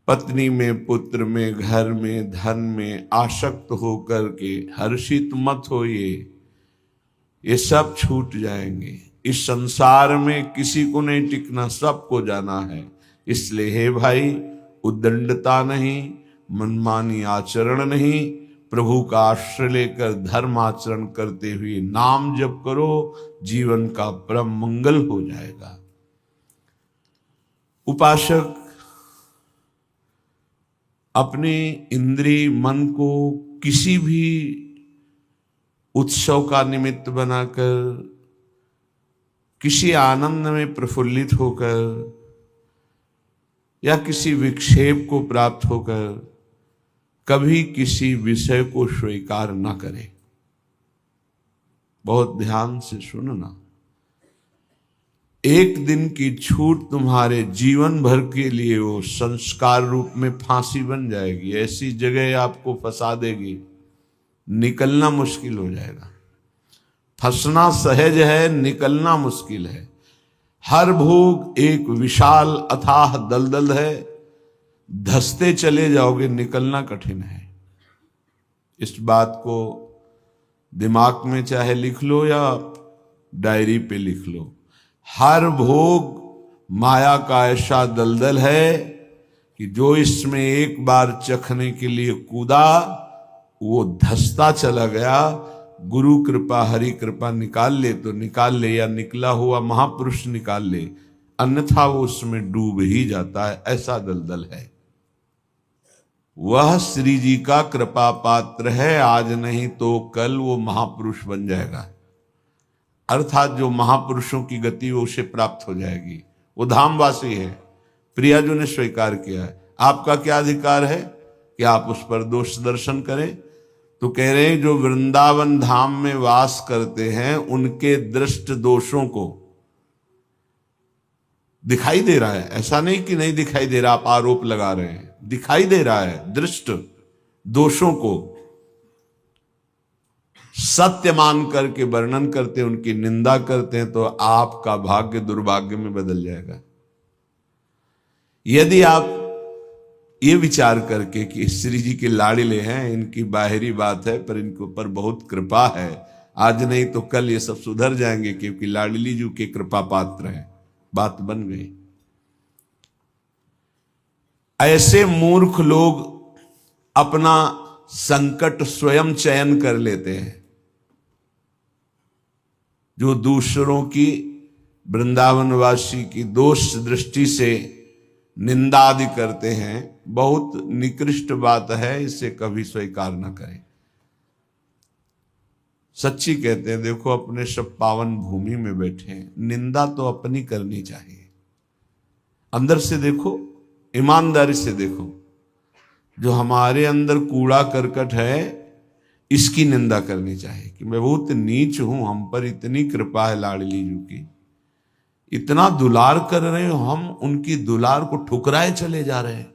पत्नी में, पुत्र में, घर में, धन में आसक्त होकर के हर्षित मत होइए, ये सब छूट जाएंगे। इस संसार में किसी को नहीं टिकना, सबको जाना है। इसलिए हे भाई, उद्दंडता नहीं, मनमानी आचरण नहीं, प्रभु का आश्रय लेकर धर्म आचरण करते हुए नाम जप करो, जीवन का परम मंगल हो जाएगा। उपासक अपने इंद्रिय मन को किसी भी उत्सव का निमित्त बनाकर, किसी आनंद में प्रफुल्लित होकर या किसी विक्षेप को प्राप्त होकर कभी किसी विषय को स्वीकार न करे। बहुत ध्यान से सुनना, एक दिन की छूट तुम्हारे जीवन भर के लिए वो संस्कार रूप में फांसी बन जाएगी। ऐसी जगह आपको फंसा देगी, निकलना मुश्किल हो जाएगा। फंसना सहज है, निकलना मुश्किल है। हर भोग एक विशाल अथाह दलदल है, धंसते चले जाओगे, निकलना कठिन है। इस बात को दिमाग में चाहे लिख लो या डायरी पे लिख लो। हर भोग माया का ऐसा दलदल है कि जो इसमें एक बार चखने के लिए कूदा वो धंसता चला गया। गुरु कृपा, हरि कृपा निकाल ले तो निकाल ले, या निकला हुआ महापुरुष निकाल ले, अन्यथा वो उसमें डूब ही जाता है। ऐसा दलदल है। वह श्री जी का कृपा पात्र है, आज नहीं तो कल वो महापुरुष बन जाएगा। अर्थात जो महापुरुषों की गति वो उसे प्राप्त हो जाएगी। वो धामवासी है, प्रियाजू ने स्वीकार किया है। आपका क्या अधिकार है कि आप उस पर दोष दर्शन करें? तो कह रहे हैं जो वृंदावन धाम में वास करते हैं उनके दृष्ट दोषों को दिखाई दे रहा है। ऐसा नहीं कि नहीं दिखाई दे रहा, आप आरोप लगा रहे हैं, दिखाई दे रहा है। दृष्ट दोषों को सत्य मान करके वर्णन करते हैं, उनकी निंदा करते हैं, तो आपका भाग्य दुर्भाग्य में बदल जाएगा। यदि आप ये विचार करके कि श्री जी के लाड़िले हैं, इनकी बाहरी बात है पर इनके ऊपर बहुत कृपा है, आज नहीं तो कल ये सब सुधर जाएंगे क्योंकि लाड़िली जी के कृपा पात्र हैं, बात बन गई। ऐसे मूर्ख लोग अपना संकट स्वयं चयन कर लेते हैं। जो दूसरों की, वृंदावनवासी की दोष दृष्टि से निंदा आदि करते हैं, बहुत निकृष्ट बात है, इसे कभी स्वीकार न करें। सच्ची कहते हैं, देखो अपने सब पावन भूमि में बैठे हैं, निंदा तो अपनी करनी चाहिए। अंदर से देखो, ईमानदारी से देखो, जो हमारे अंदर कूड़ा करकट है इसकी निंदा करनी चाहिए कि मैं बहुत नीच हूं, हम पर इतनी कृपा है लाडली जी की, इतना दुलार कर रहे हो, हम उनकी दुलार को ठुकराए चले जा रहे हैं।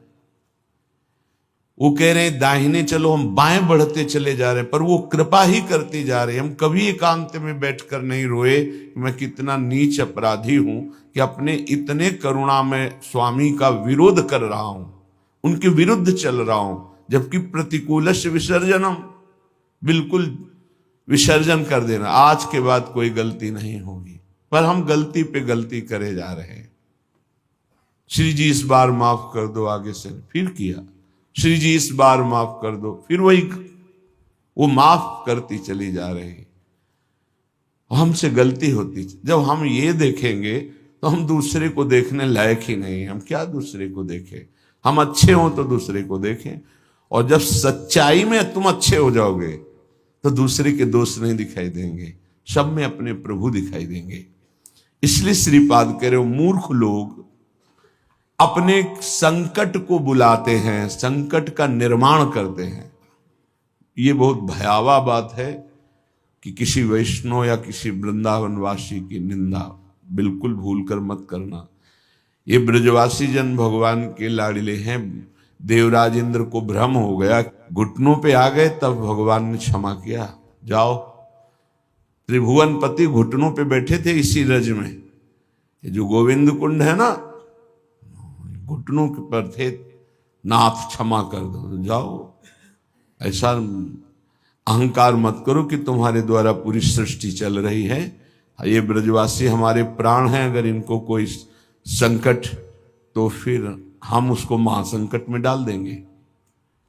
वो कह रहे हैं दाहिने चलो, हम बाएं बढ़ते चले जा रहे हैं, पर वो कृपा ही करती जा रहे हैं। हम कभी एकांत में बैठकर नहीं रोए कि मैं कितना नीच अपराधी हूं कि अपने इतने करुणा में स्वामी का विरोध कर रहा हूं, उनके विरुद्ध चल रहा हूं, जबकि प्रतिकूलस्य विसर्जनम, बिल्कुल विसर्जन कर देना, आज के बाद कोई गलती नहीं होगी। पर हम गलती पे गलती करे जा रहे हैं। श्री जी इस बार माफ कर दो, आगे से फिर किया, श्री जी इस बार माफ कर दो, फिर वही वो माफ करती चली जा रही। हमसे गलती होती। जब हम ये देखेंगे तो हम दूसरे को देखने लायक ही नहीं। हम क्या दूसरे को देखें? हम अच्छे हों तो दूसरे को देखें, और जब सच्चाई में तुम अच्छे हो जाओगे तो दूसरे के दोष नहीं दिखाई देंगे, सब में अपने प्रभु दिखाई देंगे। इसलिए श्रीपाद कह रहे हो, मूर्ख लोग अपने संकट को बुलाते हैं, संकट का निर्माण करते हैं। ये बहुत भयावह बात है कि किसी वैष्णव या किसी वृंदावनवासी की निंदा बिल्कुल भूल कर मत करना। ये ब्रजवासी जन भगवान के लाड़िले हैं। देवराज इंद्र को भ्रम हो गया, घुटनों पे आ गए, तब भगवान ने क्षमा किया। जाओ, त्रिभुवनपति घुटनों पे बैठे थे इसी रज में। ये जो गोविंद कुंड है ना, घुटनों पर थे, नाथ क्षमा कर दो, जाओ। ऐसा अहंकार मत करो कि तुम्हारे द्वारा पूरी सृष्टि चल रही है। ये ब्रजवासी हमारे प्राण हैं, अगर इनको कोई संकट तो फिर हम उसको महासंकट में डाल देंगे।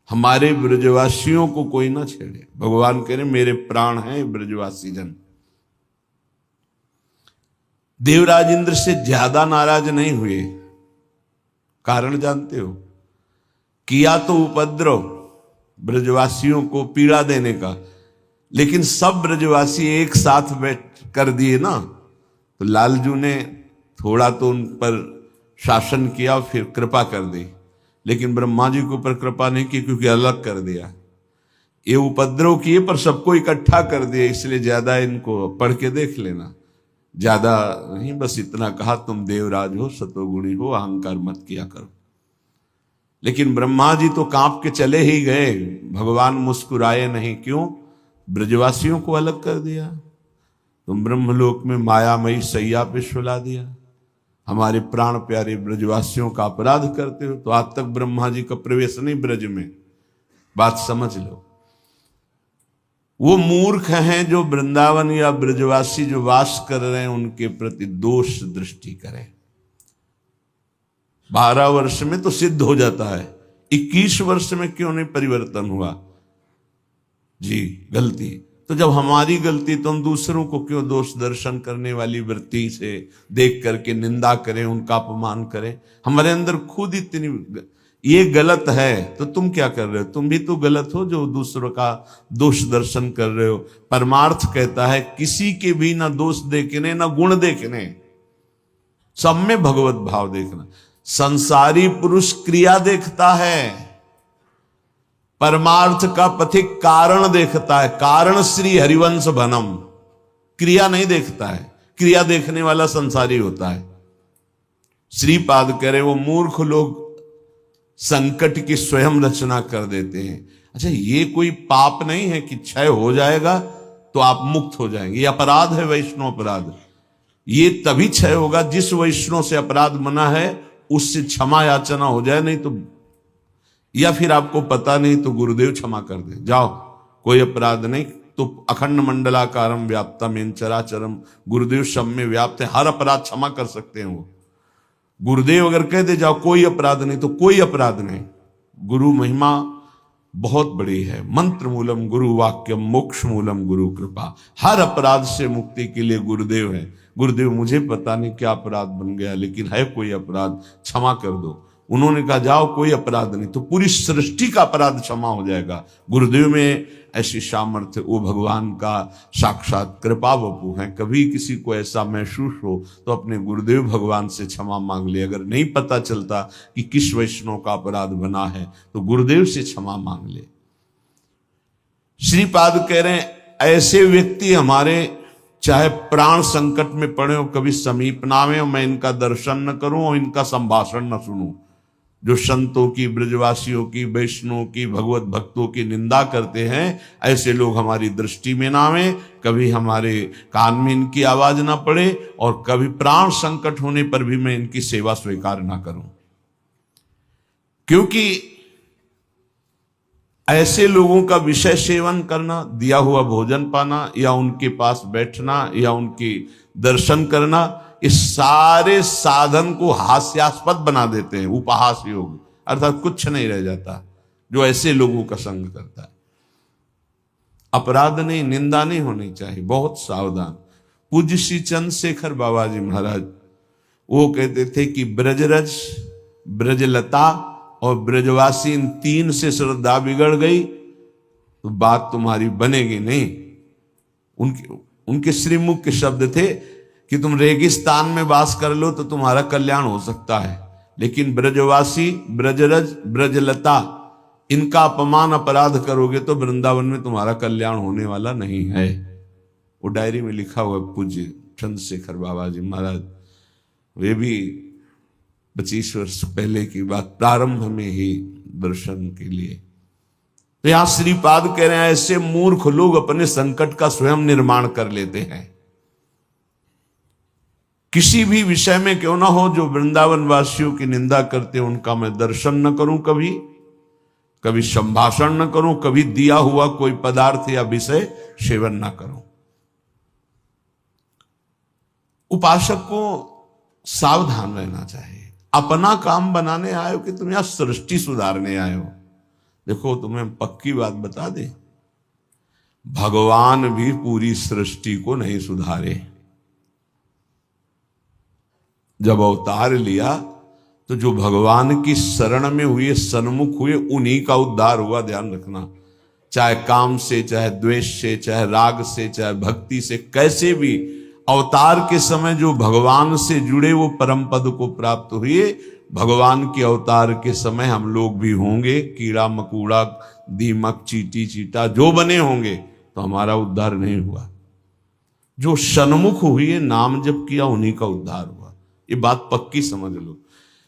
हमारे ब्रजवासियों को कोई ना छेड़े। भगवान कह रहे मेरे प्राण हैं ब्रजवासी जन। देवराज इंद्र से ज्यादा नाराज नहीं हुए। कारण जानते हो? किया तो उपद्रव ब्रजवासियों को पीड़ा देने का, लेकिन सब ब्रजवासी एक साथ बैठ कर दिए ना, तो लालजू ने थोड़ा तो उन पर शासन किया, फिर कृपा कर दी, लेकिन ब्रह्मा जी के ऊपर कृपा नहीं की, क्योंकि अलग कर दिया। ये उपद्रव किए पर सबको इकट्ठा कर दिया, इसलिए ज्यादा इनको पढ़ के देख लेना, ज्यादा नहीं, बस इतना कहा तुम देवराज हो, सतोगुणी हो, अहंकार मत किया करो। लेकिन ब्रह्मा जी तो कांप के चले ही गए, भगवान मुस्कुराए नहीं। क्यों? ब्रजवासियों को अलग कर दिया। तुम ब्रह्मलोक में मायामयी सैया पे सुला दिया, हमारे प्राण प्यारे ब्रजवासियों का अपराध करते हो। तो आज तक ब्रह्मा जी का प्रवेश नहीं ब्रज में, बात समझ लो। वो मूर्ख हैं जो वृंदावन या ब्रजवासी जो वास कर रहे हैं उनके प्रति दोष दृष्टि करें। 12 वर्ष में तो सिद्ध हो जाता है, 21 वर्ष में क्यों नहीं परिवर्तन हुआ जी? गलती तो जब हमारी गलती, तो हम दूसरों को क्यों दोष दर्शन करने वाली वृत्ति से देख करके निंदा करें, उनका अपमान करें? हमारे अंदर खुद इतनी ये गलत है, तो तुम क्या कर रहे हो? तुम भी तो गलत हो जो दूसरों का दोष दर्शन कर रहे हो। परमार्थ कहता है किसी के भी ना दोष देखने ना गुण देखने, सब में भगवत भाव देखना। संसारी पुरुष क्रिया देखता है, परमार्थ का पथिक कारण देखता है। कारण श्री हरिवंश भनम, क्रिया नहीं देखता है। क्रिया देखने वाला संसारी होता है। श्रीपाद कह रहे वो मूर्ख लोग संकट की स्वयं रचना कर देते हैं। अच्छा, ये कोई पाप नहीं है कि क्षय हो जाएगा तो आप मुक्त हो जाएंगे। ये अपराध है, वैष्णव अपराध। ये तभी क्षय होगा जिस वैष्णव से अपराध मना है उससे क्षमा याचना हो जाए, नहीं तो, या फिर आपको पता नहीं तो गुरुदेव क्षमा कर दे, जाओ कोई अपराध नहीं। तो अखंड मंडलाकारम व्याप्तम चराचरम, गुरुदेव सब में व्याप्त है, हर अपराध क्षमा कर सकते हैं वो। गुरुदेव अगर कह दे जाओ कोई अपराध नहीं, तो कोई अपराध नहीं। गुरु महिमा बहुत बड़ी है। मंत्र मूलम गुरु वाक्यम, मोक्ष मूलम गुरु कृपा। हर अपराध से मुक्ति के लिए गुरुदेव है। गुरुदेव मुझे पता नहीं क्या अपराध बन गया, लेकिन है कोई अपराध, क्षमा कर दो। उन्होंने कहा जाओ कोई अपराध नहीं, तो पूरी सृष्टि का अपराध क्षमा हो जाएगा। गुरुदेव में ऐसी सामर्थ्य, वो भगवान का साक्षात कृपा वपु है। कभी किसी को ऐसा महसूस हो तो अपने गुरुदेव भगवान से क्षमा मांग ले। अगर नहीं पता चलता कि किस वैष्णव का अपराध बना है तो गुरुदेव से क्षमा मांग ले। श्रीपाद कह रहे हैं ऐसे व्यक्ति हमारे चाहे प्राण संकट में पड़े हो, कभी समीप ना आवे, मैं इनका दर्शन न करूं और इनका संभाषण न सुनूं। जो संतों की, ब्रजवासियों की, वैष्णव की, भगवत भक्तों की निंदा करते हैं, ऐसे लोग हमारी दृष्टि में ना आवे, कभी हमारे कान में इनकी आवाज ना पड़े, और कभी प्राण संकट होने पर भी मैं इनकी सेवा स्वीकार ना करूं। क्योंकि ऐसे लोगों का विषय सेवन करना, दिया हुआ भोजन पाना, या उनके पास बैठना, या उनकी दर्शन करना, इस सारे साधन को हास्यास्पद बना देते हैं। उपहास योग, अर्थात कुछ नहीं रह जाता जो ऐसे लोगों का संग करता है। अपराध नहीं, निंदा नहीं होनी चाहिए, बहुत सावधान। पूज्य श्री चंद्रशेखर बाबा जी महाराज वो कहते थे कि ब्रजरज, ब्रजलता और ब्रजवासी, इन तीन से श्रद्धा बिगड़ गई तो बात तुम्हारी बनेगी नहीं। उनके श्रीमुख के शब्द थे कि तुम रेगिस्तान में वास कर लो तो तुम्हारा कल्याण हो सकता है, लेकिन ब्रजवासी, ब्रजरज, ब्रजलता, इनका अपमान अपराध करोगे तो वृंदावन में तुम्हारा कल्याण होने वाला नहीं है। वो डायरी में लिखा हुआ पूज्य चंद्रशेखर बाबा जी महाराज, वे भी 25 वर्ष पहले की बात, प्रारंभ में ही दर्शन के लिए। तो यहां श्रीपाद कह रहे हैं ऐसे मूर्ख लोग अपने संकट का स्वयं निर्माण कर लेते हैं। किसी भी विषय में क्यों ना हो, जो वृंदावन वासियों की निंदा करते हैं उनका मैं दर्शन न करूं, कभी कभी संभाषण न करूं, कभी दिया हुआ कोई पदार्थ या विषय सेवन न करूं। उपासक को सावधान रहना चाहिए। अपना काम बनाने आए हो कि तुम यहां सृष्टि सुधारने आए हो? देखो तुम्हें पक्की बात बता दे, भगवान भी पूरी सृष्टि को नहीं सुधारे। जब अवतार लिया तो जो भगवान की शरण में हुए, सन्मुख हुए, उन्हीं का उद्धार हुआ। ध्यान रखना, चाहे काम से, चाहे द्वेष से, चाहे राग से, चाहे भक्ति से, कैसे भी अवतार के समय जो भगवान से जुड़े वो परम पद को प्राप्त हुए। भगवान के अवतार के समय हम लोग भी होंगे, कीड़ा मकोड़ा, दीमक, चींटी चीटा जो बने होंगे, तो हमारा उद्धार नहीं हुआ। जो सन्मुख हुए, नाम जप किया, उन्हीं का उद्धार हुआ। ये बात पक्की समझ लो।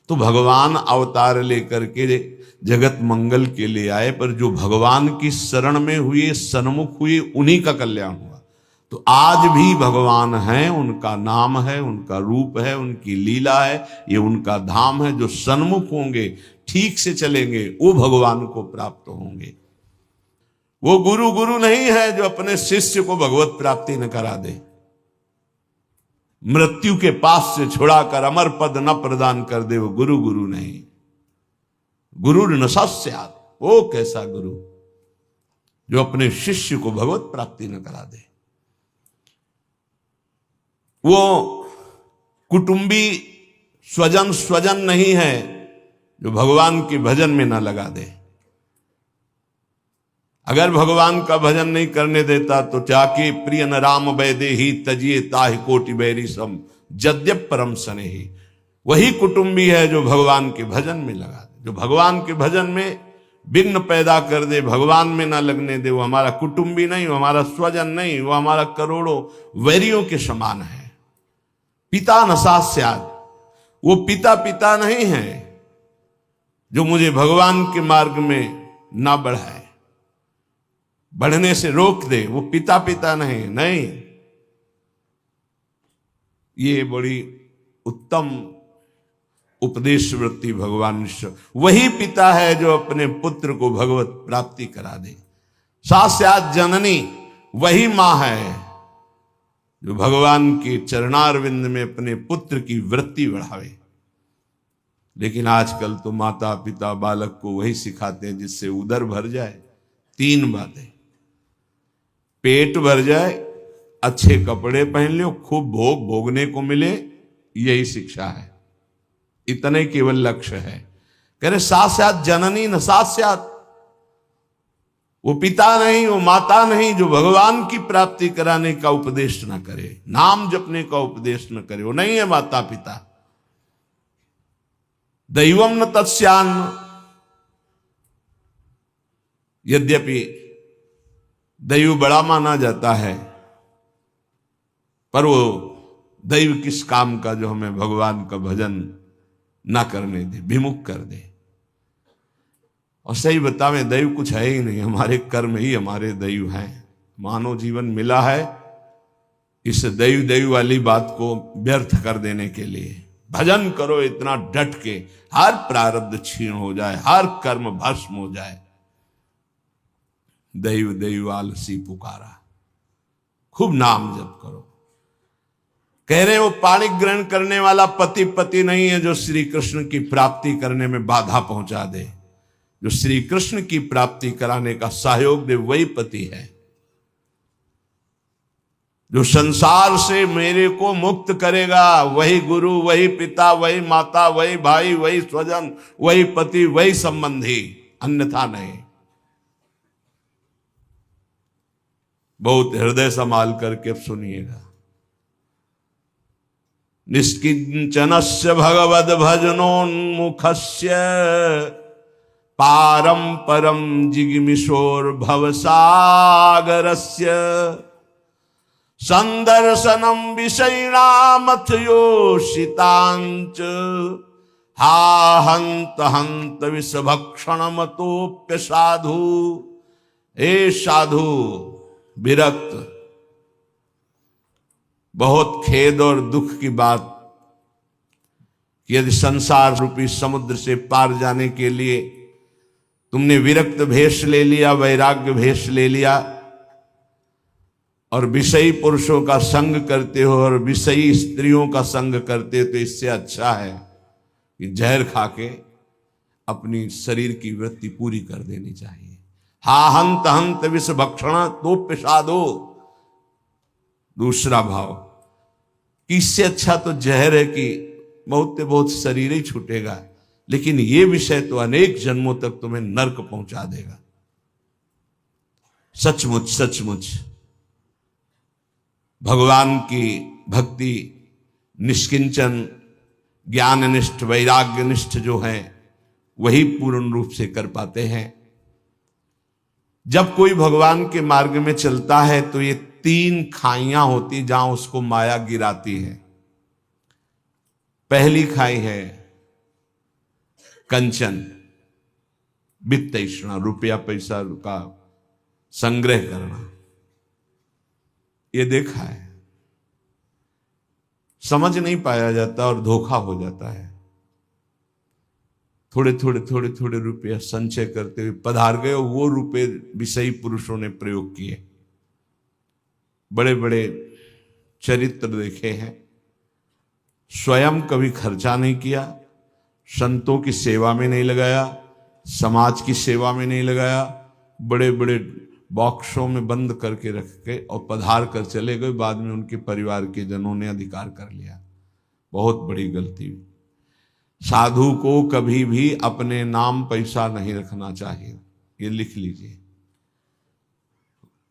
तो भगवान अवतार लेकर के जगत मंगल के लिए आए, पर जो भगवान की शरण में हुए, सन्मुख हुए, उन्हीं का कल्याण हुआ। तो आज भी भगवान हैं, उनका नाम है, उनका रूप है, उनकी लीला है, ये उनका धाम है। जो सन्मुख होंगे, ठीक से चलेंगे, वो भगवान को प्राप्त होंगे। वो गुरु गुरु नहीं है जो अपने शिष्य को भगवत प्राप्ति न करा दे, मृत्यु के पास से छुड़ाकर अमर पद न प्रदान कर दे। वो गुरु गुरु नहीं। गुरु न सस्यात्, वो कैसा गुरु जो अपने शिष्य को भगवत प्राप्ति न करा दे। वो कुटुंबी स्वजन नहीं है जो भगवान के भजन में ना लगा दे। अगर भगवान का भजन नहीं करने देता तो जाके प्रिय न राम वैदे ही तजिए ताहि कोटि बैरी सम जद्यप परम सने ही। वही कुटुंबी है जो भगवान के भजन में लगा दे। जो भगवान के भजन में विघ्न पैदा कर दे, भगवान में ना लगने दे, वो हमारा कुटुंबी नहीं, वो हमारा स्वजन नहीं, वो हमारा करोड़ों वैरियों के समान है। पिता न सास्यात्, वो पिता नहीं है जो मुझे भगवान के मार्ग में ना बढ़ाए, बढ़ने से रोक दे। वो पिता नहीं। ये बड़ी उत्तम उपदेश वृत्ति भगवान ईश्वर। वही पिता है जो अपने पुत्र को भगवत प्राप्ति करा दे। सास्यात् जननी, वही मां है जो भगवान के चरणारविंद में अपने पुत्र की वृत्ति बढ़ावे। लेकिन आजकल तो माता पिता बालक को वही सिखाते हैं जिससे उदर भर जाए। 3 बातें, पेट भर जाए, अच्छे कपड़े पहन लो, खूब भोग भोगने को मिले, यही शिक्षा है। इतने केवल लक्ष्य है। कह रहे सास्यात् जननी न सास्यात्, वो पिता नहीं, वो माता नहीं जो भगवान की प्राप्ति कराने का उपदेश न करे, नाम जपने का उपदेश न करे, वो नहीं है माता पिता। दैवम न तत्स्यान्न, यद्यपि दैव बड़ा माना जाता है, पर वो दैव किस काम का जो हमें भगवान का भजन ना करने दे, विमुख कर दे। और सही बतावें, दैव कुछ है ही नहीं, हमारे कर्म ही हमारे दैव हैं। मानव जीवन मिला है इस दैव वाली बात को व्यर्थ कर देने के लिए। भजन करो इतना डट के, हर प्रारब्ध क्षीण हो जाए, हर कर्म भस्म हो जाए। दैव आलसी पुकारा, खूब नाम जप करो। कह रहे वो पाणी ग्रहण करने वाला पति नहीं है जो श्री कृष्ण की प्राप्ति करने में बाधा पहुंचा दे। जो श्री कृष्ण की प्राप्ति कराने का सहयोग दे वही पति है। जो संसार से मेरे को मुक्त करेगा वही गुरु, वही पिता, वही माता, वही भाई, वही स्वजन, वही पति, वही संबंधी, अन्यथा नहीं। बहुत हृदय संभाल करके अब सुनिएगा। निष्किंचनस्य भगवद भजनोन्मुखस्य पारम परम जिगमिशोर भवसागरस्य संदर्शनम विषयिणामथ योषितांच हा हंत हंत विषभक्षण मतोप्य साधु। ए साधु विरक्त, बहुत खेद और दुख की बात कि यदि संसार रूपी समुद्र से पार जाने के लिए तुमने विरक्त भेष ले लिया, वैराग्य भेष ले लिया और विषयी पुरुषों का संग करते हो और विषयी स्त्रियों का संग करते हो, तो इससे अच्छा है कि जहर खा के अपनी शरीर की वृत्ति पूरी कर देनी चाहिए। हा हंत हंत विष भक्षण तो पिषादो, दूसरा भाव कि इससे अच्छा तो जहर है कि बहुत से बहुत शरीर ही छूटेगा, लेकिन ये विषय तो अनेक जन्मों तक तुम्हें नरक पहुंचा देगा। सचमुच सचमुच भगवान की भक्ति निष्किंचन ज्ञाननिष्ठ वैराग्यनिष्ठ जो है वही पूर्ण रूप से कर पाते हैं। जब कोई भगवान के मार्ग में चलता है तो ये 3 खाइयां होती जहां उसको माया गिराती है। पहली खाई है कंचन, वित्त तृष्णा, रुपया पैसा का संग्रह करना। ये देखा है, समझ नहीं पाया जाता और धोखा हो जाता है। थोड़े थोड़े रुपया संचय करते हुए पधार गए, वो रुपए विषयी पुरुषों ने प्रयोग किए। बड़े बड़े चरित्र देखे हैं, स्वयं कभी खर्चा नहीं किया, संतों की सेवा में नहीं लगाया, समाज की सेवा में नहीं लगाया, बड़े बड़े बॉक्सों में बंद करके रख के और पधार कर चले गए। बाद में उनके परिवार के जनों ने अधिकार कर लिया। बहुत बड़ी गलती। साधु को कभी भी अपने नाम पैसा नहीं रखना चाहिए, ये लिख लीजिए।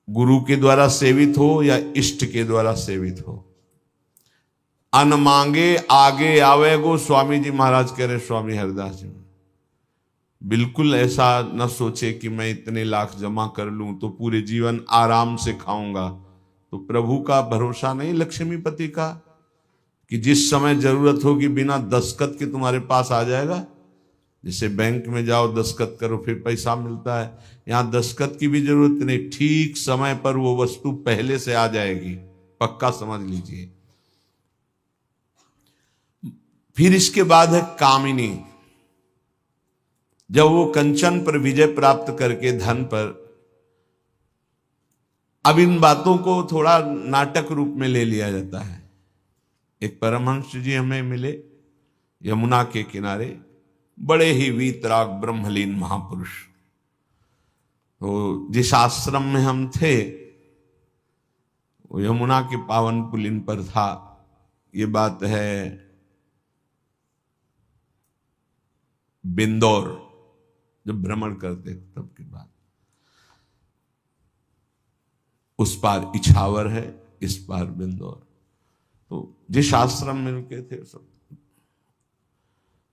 गुरु के द्वारा सेवित हो या इष्ट के द्वारा सेवित हो, अन मांगे आगे आवे गो, स्वामी जी महाराज कह रहे, स्वामी हरिदास जी। बिल्कुल ऐसा न सोचे कि मैं इतने लाख जमा कर लूं तो पूरे जीवन आराम से खाऊंगा। तो प्रभु का भरोसा नहीं, लक्ष्मीपति का, कि जिस समय जरूरत होगी बिना दस्तखत के तुम्हारे पास आ जाएगा। जैसे बैंक में जाओ दस्तखत करो फिर पैसा मिलता है, यहां दस्तखत की भी जरूरत नहीं, ठीक समय पर वो वस्तु पहले से आ जाएगी, पक्का समझ लीजिए। फिर इसके बाद है कामिनी। जब वो कंचन पर विजय प्राप्त करके धन पर, अब इन बातों को थोड़ा नाटक रूप में ले लिया जाता है। एक परमहंस जी हमें मिले यमुना के किनारे, बड़े ही वीतराग ब्रह्मलीन महापुरुष। तो जिस आश्रम में हम थे वो यमुना के पावन पुलिन पर था। ये बात है बिंदौर, जब भ्रमण करते तब की बात। उस पार इछावर है, इस पार बिंदौर। तो जिस आश्रम में रुके थे सब,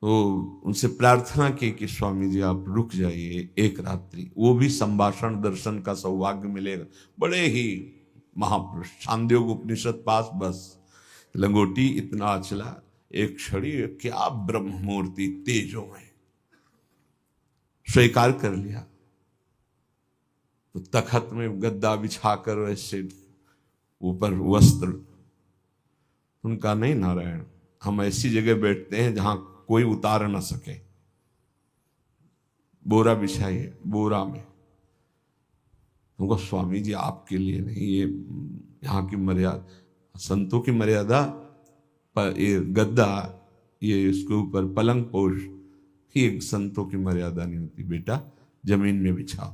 तो उनसे प्रार्थना की कि स्वामी जी आप रुक जाइए एक रात्रि, वो भी संभाषण दर्शन का सौभाग्य मिलेगा। बड़े ही महापुरुष, छांदोग्य उपनिषद पास, बस लंगोटी इतना अचला, एक छड़ी, क्या ब्रह्म मूर्ति तेजो में, स्वीकार कर लिया। तो तखत में गद्दा बिछाकर वैसे ऊपर वस्त्र, उनका नहीं नारायण, हम ऐसी जगह बैठते हैं जहां कोई उतार ना सके। बोरा बिछाइए, बोरा में। तुमको स्वामी जी आपके लिए नहीं, ये यहाँ की मर्यादा, संतों की मर्यादा पर ये गद्दा, ये इसके ऊपर पलंग पोष, ये संतों की मर्यादा नहीं होती बेटा, जमीन में बिछाओ।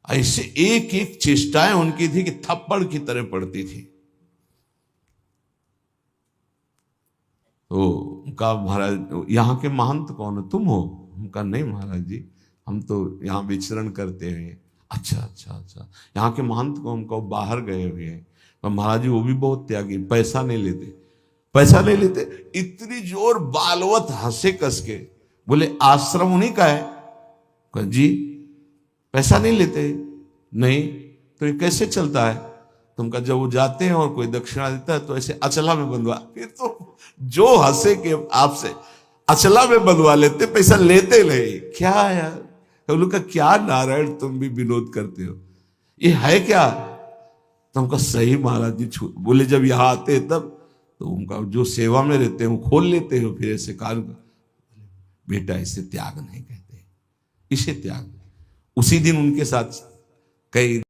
ऐसे एक एक चेष्टाएं उनकी थी कि थप्पड़ की तरह पड़ती थी। तो उनका महाराज, यहाँ के महंत कौन हो, तुम हो? उनका नहीं महाराज जी, हम तो यहाँ विचरण करते हुए। अच्छा, यहाँ के महंत कौन? उनको बाहर गए हुए हैं। पर महाराज जी वो भी बहुत त्यागी, पैसा नहीं लेते, पैसा नहीं लेते। इतनी जोर बालवत हंसे कस के, बोले आश्रम उन्हीं का है? जी पैसा नहीं लेते। नहीं तो ये कैसे चलता है? तुमका जब वो जाते हैं और कोई दक्षिणा देता है तो ऐसे अचला में बंधवा, फिर तो जो हंसे के आपसे अचला में बंधवा लेते, पैसा लेते नहीं। क्या यार, हम लोग का क्या नारायण, तुम भी विनोद करते हो, ये है क्या? तो हमका सही महाराज जी बोले जब यहाँ आते हैं तब तो उनका जो सेवा में रहते हैं वो खोल लेते हो, फिर ऐसे कार्य बेटा इसे त्याग नहीं कहते, इसे त्याग। उसी दिन उनके साथ कई